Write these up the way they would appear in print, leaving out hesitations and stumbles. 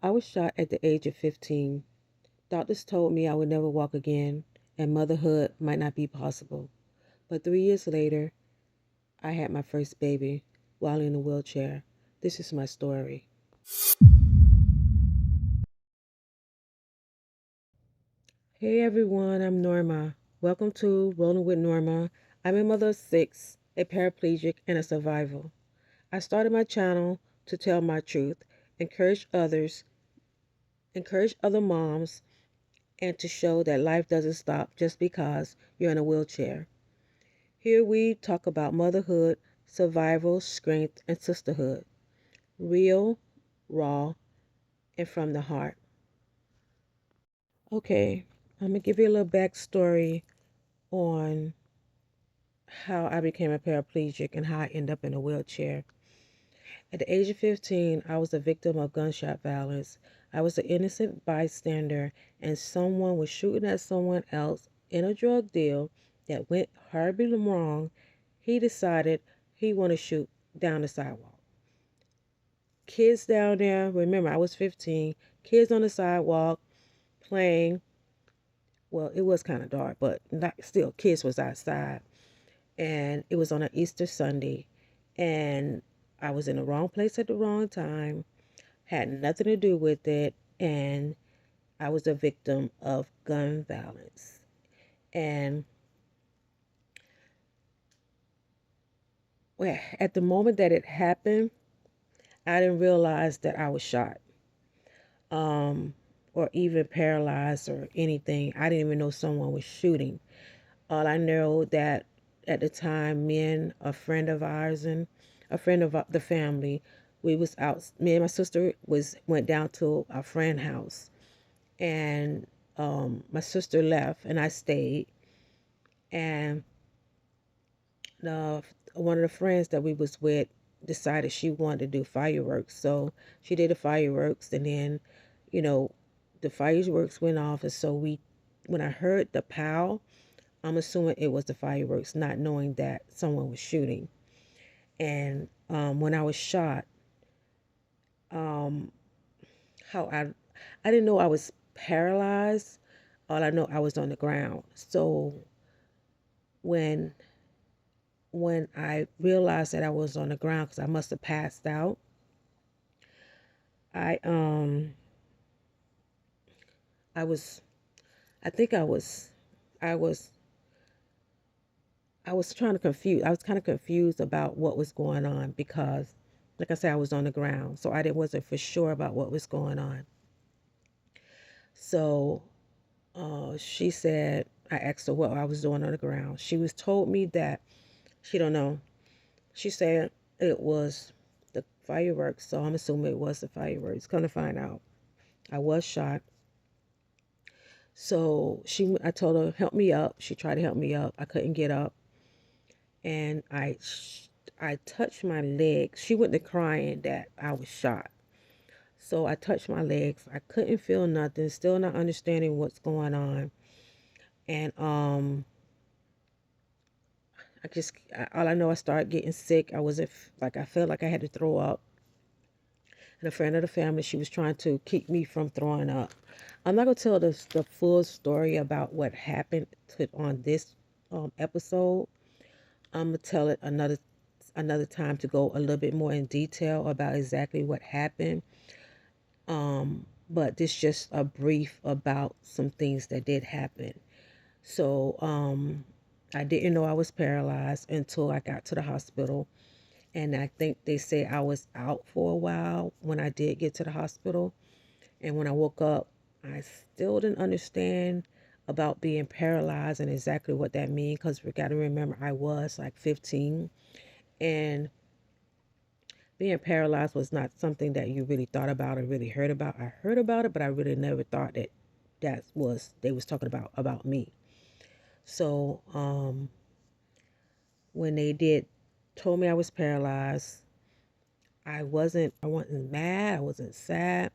I was shot at the age of 15. Doctors told me I would never walk again and motherhood might not be possible. But 3 years later, I had my first baby while in a wheelchair. This is my story. Hey everyone, I'm Norma. Welcome to Rolling with Norma. I'm a mother of six, a paraplegic, and a survivor. I started my channel to tell my truth, encourage others, encourage other moms, and to show that life doesn't stop just because you're in a wheelchair. Here we talk about motherhood, survival, strength, and sisterhood. Real, raw, and from the heart. Okay, I'm going to give you a little backstory on how I became a paraplegic and how I ended up in a wheelchair. At the age of 15, I was a victim of gunshot violence. I was an innocent bystander, and someone was shooting at someone else in a drug deal that went horribly wrong. He decided he wanted to shoot down the sidewalk. Kids down there, remember I was 15, kids on the sidewalk playing. Well, it was kind of dark, but not still, kids was outside. And it was on an Easter Sunday. And I was in the wrong place at the wrong time, had nothing to do with it, and I was a victim of gun violence. And well, at the moment that it happened, I didn't realize that I was shot, um, or even paralyzed or anything. I didn't even know someone was shooting. All I know that at the time, me and a friend of ours and a friend of the family, we was out. Me and my sister went down to a friend's house, and my sister left, and I stayed. And the one of the friends that we was with decided she wanted to do fireworks, so she did the fireworks, and then, you know, the fireworks went off, and so when I heard the pow, I'm assuming it was the fireworks, not knowing that someone was shooting. And when I was shot, um, how I didn't know I was paralyzed. All I know I was on the ground. So when when I realized that I was on the ground because I must have passed out, I I was I think I was I was trying to confuse. I was kind of confused about what was going on because, like I said, I was on the ground, so I didn't wasn't for sure about what was going on. So she said, I asked her what I was doing on the ground. She was told me that she don't know. She said it was the fireworks, so I'm assuming it was the fireworks. Come to find out, I was shot. So I told her help me up. She tried to help me up. I couldn't get up, and I touched my legs. She went to crying that I was shot. So I touched my legs. I couldn't feel nothing. Still not understanding what's going on. And all I know, I started getting sick. Like I felt like I had to throw up. And a friend of the family, she was trying to keep me from throwing up. I'm not gonna tell the full story about what happened on this episode. I'm gonna tell it another time to go a little bit more in detail about exactly what happened. But this just a brief about some things that did happen. So I didn't know I was paralyzed until I got to the hospital. And I think they say I was out for a while when I did get to the hospital. And when I woke up, I still didn't understand about being paralyzed and exactly what that means, because we got to remember I was like 15, and being paralyzed was not something that you really thought about or really heard about. I heard about it, but I really never thought that they was talking about me. So when they did told me I was paralyzed, I wasn't mad, I wasn't sad.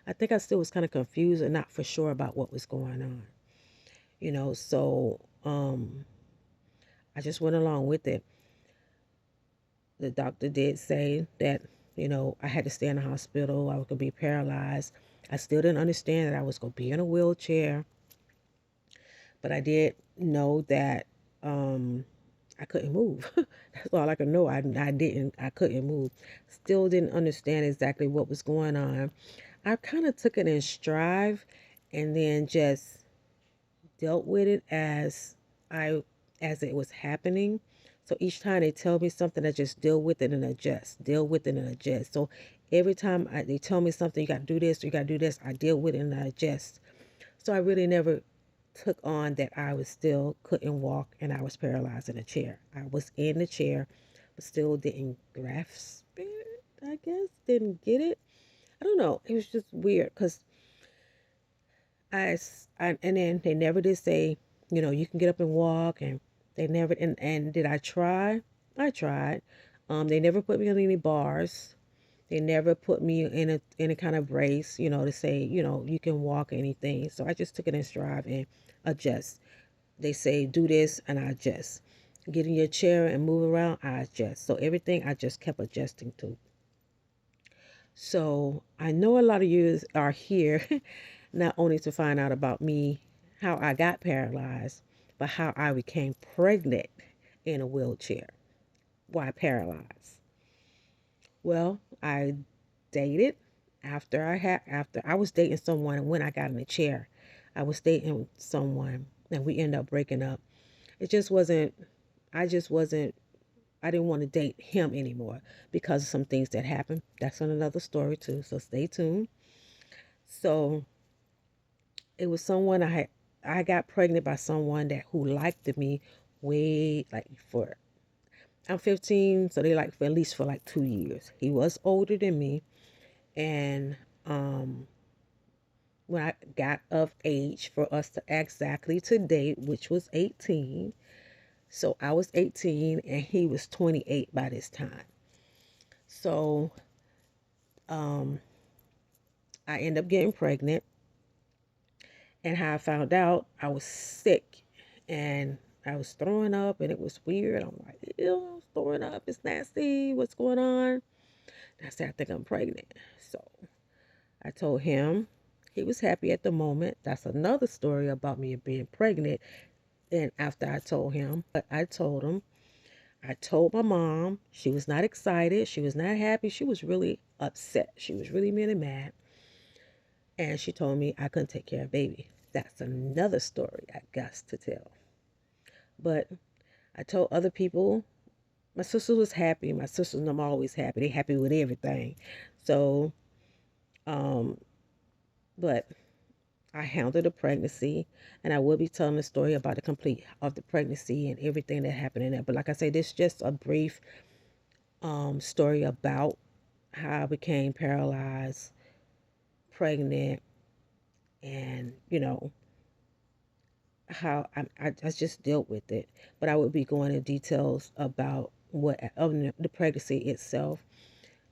I think I still was kind of confused and not for sure about what was going on. So I just went along with it. The doctor did say that I had to stay in the hospital. I was going to be paralyzed. I still didn't understand that I was going to be in a wheelchair, but I did know that um, I couldn't move. That's all I could know. I couldn't move. Still didn't understand exactly what was going on. I kind of took it in stride and then just dealt with it I as it was happening. So each time they tell me something, I just deal with it and adjust, deal with it and adjust. So every time they tell me something, you got to do this, you got to do this, I deal with it and I adjust. So I really never took on that I was still couldn't walk and I was paralyzed in a chair. I was in the chair, but still didn't grasp it, I guess. Didn't get it. I don't know. It was just weird because and then they never did say, you can get up and walk, and they never, and did I try? I tried. They never put me on any bars. They never put me in a kind of brace, to say, you can walk or anything. So I just took it in stride and adjust. They say do this and I adjust. Get in your chair and move around, I adjust. So everything I just kept adjusting to. So I know a lot of you are here not only to find out about me, how I got paralyzed, but how I became pregnant in a wheelchair. Why paralyzed? Well, I dated after I was dating someone when I got in a chair. I was dating someone and we ended up breaking up. It just wasn't I just wasn't I didn't want to date him anymore because of some things that happened. That's another story too, so stay tuned. So it was someone I got pregnant by someone that who liked me way like for I'm 15, so they like for at least for like 2 years. He was older than me, and um, when I got of age for us to exactly to date, which was 18, so I was 18 and he was 28 by this time. So um, I ended up getting pregnant, and how I found out I was sick, and I was throwing up, and it was weird. I'm like, ew, I was throwing up. It's nasty. What's going on? I said, I think I'm pregnant. So I told him. He was happy at the moment. That's another story about me being pregnant. And after I told him, but I told him, I told my mom. She was not excited. She was not happy. She was really upset. She was really really mad. And she told me I couldn't take care of baby. That's another story I got to tell. But I told other people. My sister was happy. My sisters and them are always happy. They happy with everything. So, um, but I handled the pregnancy, and I will be telling the story about the complete of the pregnancy and everything that happened in it. But like I say, this is just a brief story about how I became paralyzed, pregnant, and how I just dealt with it. But I would be going into details about what of the pregnancy itself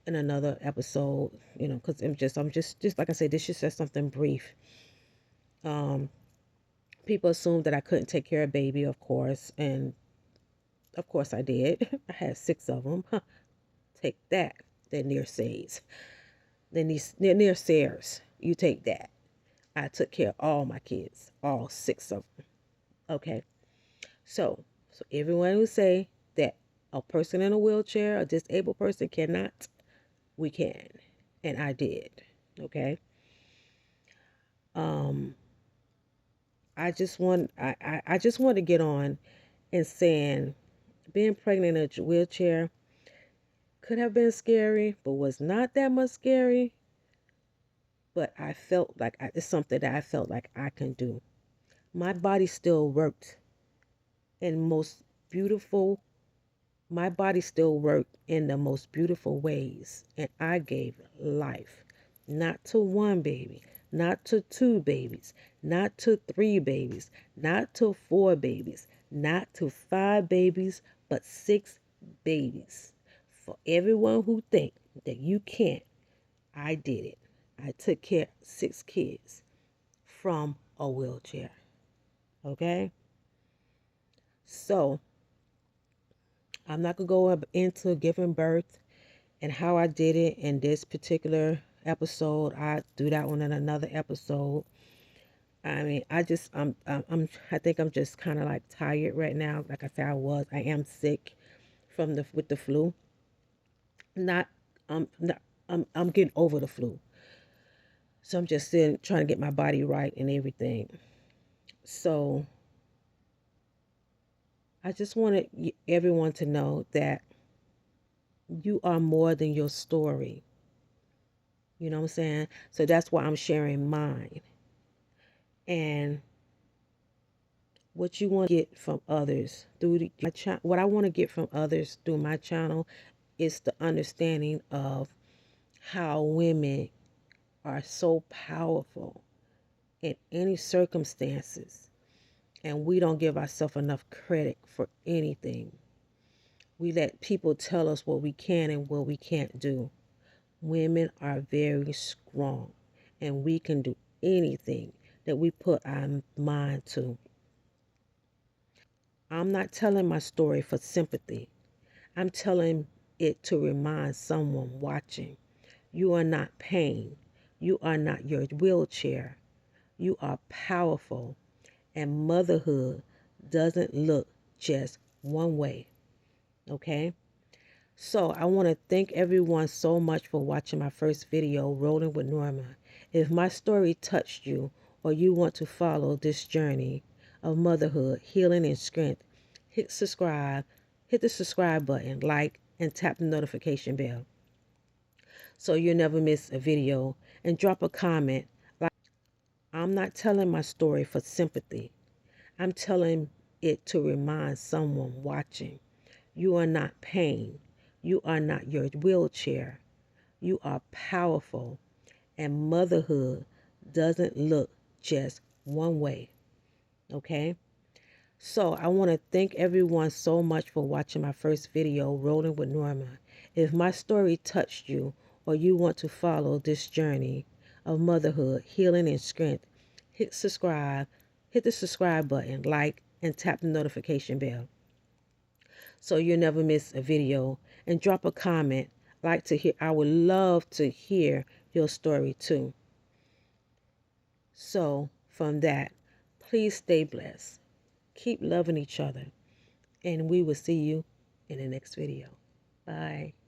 in another episode. Because I'm just like I said, this is just something brief. Um, People assumed that I couldn't take care of baby, of course, and of course I did. I had 6 of them. Take that. They're near says. They're near sayers. You take that. I took care of all my kids, all 6 of them. Okay. So everyone who say that a person in a wheelchair, a disabled person cannot, we can. And I did. Okay. Um, I just want to get on and saying being pregnant in a wheelchair could have been scary, but was not that much scary. But I felt like it's something that I felt like I can do. My body still worked in most beautiful my body still worked in the most beautiful ways, and I gave life, not to one baby, not to 2 babies, not to 3 babies, not to 4 babies, not to 5 babies, but 6 babies. For everyone who think that you can't, I did it. I took care of 6 kids from a wheelchair. Okay? So I'm not gonna go up into giving birth And how I did it in this particular episode, I do that one in another episode. I mean, I think I'm just kind of like tired right now. Like I said, I am sick from with the flu. Not, I'm getting over the flu. So I'm just sitting, trying to get my body right and everything. So I just wanted everyone to know that you are more than your story. You know what I'm saying? So that's why I'm sharing mine. And what you want to get from others through what I want to get from others through my channel is the understanding of how women are so powerful in any circumstances, and we don't give ourselves enough credit for anything. We let people tell us what we can and what we can't do. Women are very strong, and we can do anything that we put our mind to. I'm not telling my story for sympathy. I'm telling it to remind someone watching. You are not pain. You are not your wheelchair. You are powerful, and motherhood doesn't look just one way. Okay? So I want to thank everyone so much for watching my first video, Rolling with Norma. If my story touched you or you want to follow this journey of motherhood, healing, and strength, hit subscribe, hit the subscribe button, like, and tap the notification bell so you'll never miss a video, and drop a comment. I'm not telling my story for sympathy. I'm telling it to remind someone watching. You are not pain. You are not your wheelchair. You are powerful, and motherhood doesn't look just one way. Okay? So I want to thank everyone so much for watching my first video, Rolling with Norma. If my story touched you or you want to follow this journey of motherhood, healing, and strength, hit the subscribe button, like, and tap the notification bell so you'll never miss a video, and drop a comment. I would love to hear your story too. So from that, please stay blessed. Keep loving each other, and we will see you in the next video. Bye.